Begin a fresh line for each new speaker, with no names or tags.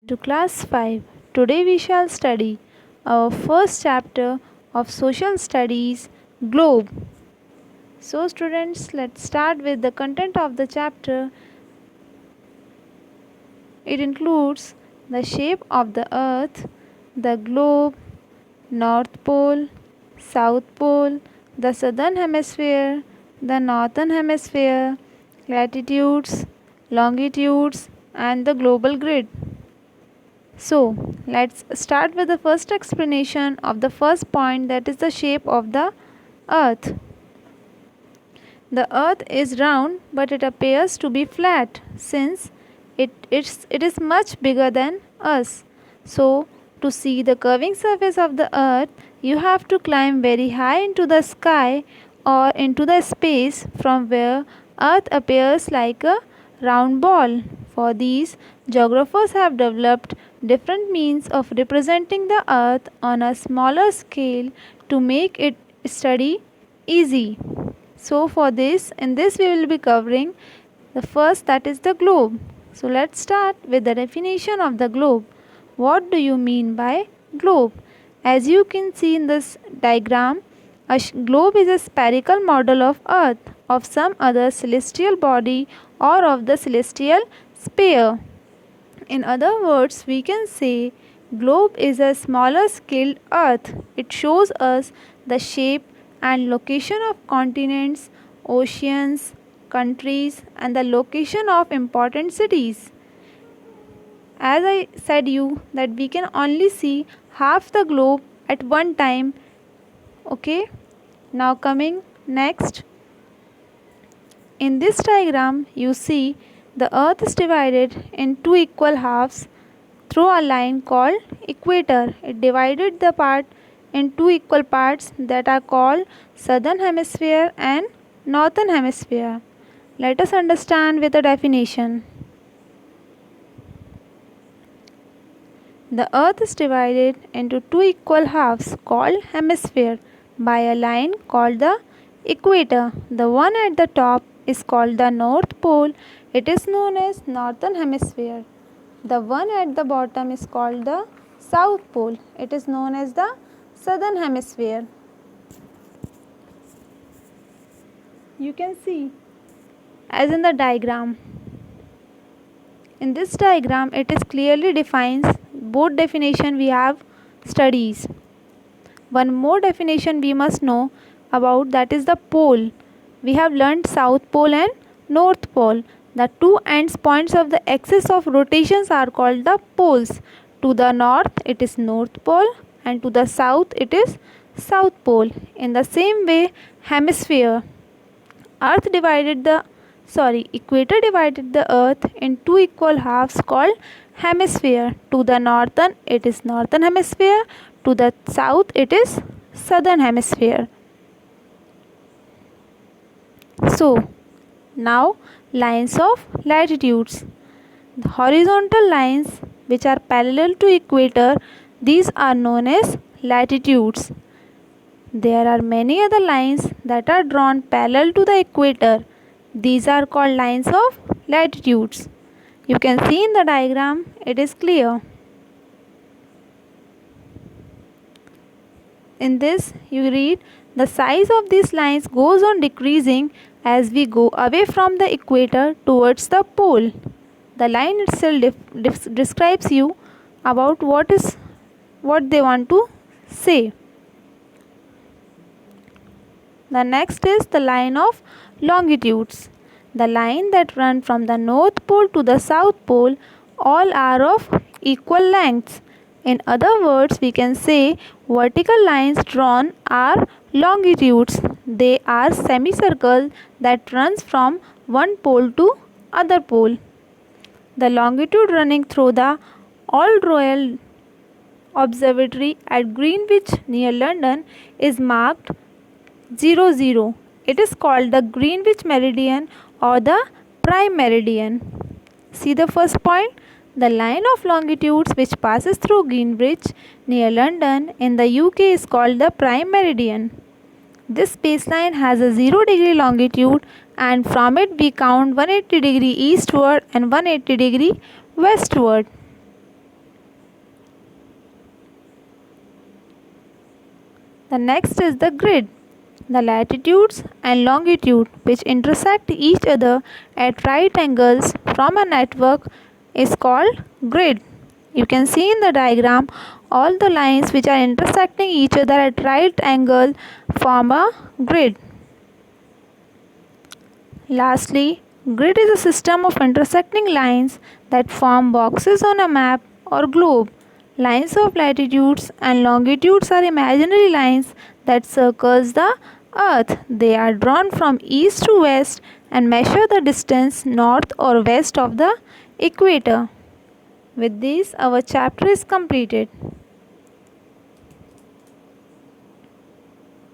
To class 5. Today we shall study our first chapter of social studies, globe. So students, let's start with the content of the chapter. It includes the shape of the earth, the globe, North Pole, South Pole, the southern hemisphere, the northern hemisphere, latitudes, longitudes, and the global grid. So, let's start with the first explanation of the first point, that is the shape of the earth. The earth is round, but it appears to be flat since it is much bigger than us. So, to see the curving surface of the earth, you have to climb very high into the sky or into the space from where earth appears like a round ball. For these, geographers have developed different means of representing the earth on a smaller scale to make it study easy. So for this, in this we will be covering the first, that is the globe. So let's start with the definition of the globe. What do you mean by globe? As you can see in this diagram, a globe is a spherical model of earth, of some other celestial body, or of the celestial sphere. In other words, we can say globe is a smaller scaled earth. It shows us the shape and location of continents, oceans, countries, and the location of important cities. As I said you that we can only see half the globe at one time. Okay, now coming next, in this diagram you see the earth is divided in two equal halves through a line called equator. It divided the part in two equal parts that are called southern hemisphere and northern hemisphere. Let us understand with a definition. The earth is divided into two equal halves called hemisphere by a line called the equator. The one at the top is called the North Pole. It is known as northern hemisphere. The one at the bottom is called the South Pole. It is known as the southern hemisphere. You can see as in the diagram. In this diagram, it is clearly defines both definition we have studies. One more definition we must know about, that is the pole. We have learned South Pole and North Pole. The two ends points of the axis of rotations are called the poles. To the north it is North Pole and to the south it is South Pole. In the same way, hemisphere. Equator divided the earth in two equal halves called hemisphere. To the northern it is northern hemisphere, to the south it is southern hemisphere. So, now lines of latitudes. The horizontal lines which are parallel to equator, these are known as latitudes. There are many other lines that are drawn parallel to the equator. These are called lines of latitudes. You can see in the diagram, it is clear. In this, you read, the size of these lines goes on decreasing as we go away from the equator towards the pole. The line itself describes you about what they want to say. The next is the line of longitudes. The line that run from the North Pole to the South Pole, all are of equal lengths. In other words, we can say vertical lines drawn are longitudes. They are semicircle that runs from one pole to other pole. The longitude running through the Old Royal Observatory at Greenwich near London is marked 00. It is called the Greenwich meridian or the prime meridian. See the first point? The line of longitudes which passes through Greenwich near London in the UK is called the prime meridian. This baseline has a 0 degree longitude, and from it we count 180 degree eastward and 180 degree westward. The next is the grid. The latitudes and longitude which intersect each other at right angles from a network is called grid. You can see in the diagram all the lines which are intersecting each other at right angle form a grid. Lastly, grid is a system of intersecting lines that form boxes on a map or globe. Lines of latitudes and longitudes are imaginary lines that circles the earth. They are drawn from east to west and measure the distance north or west of the equator. With this, our chapter is completed.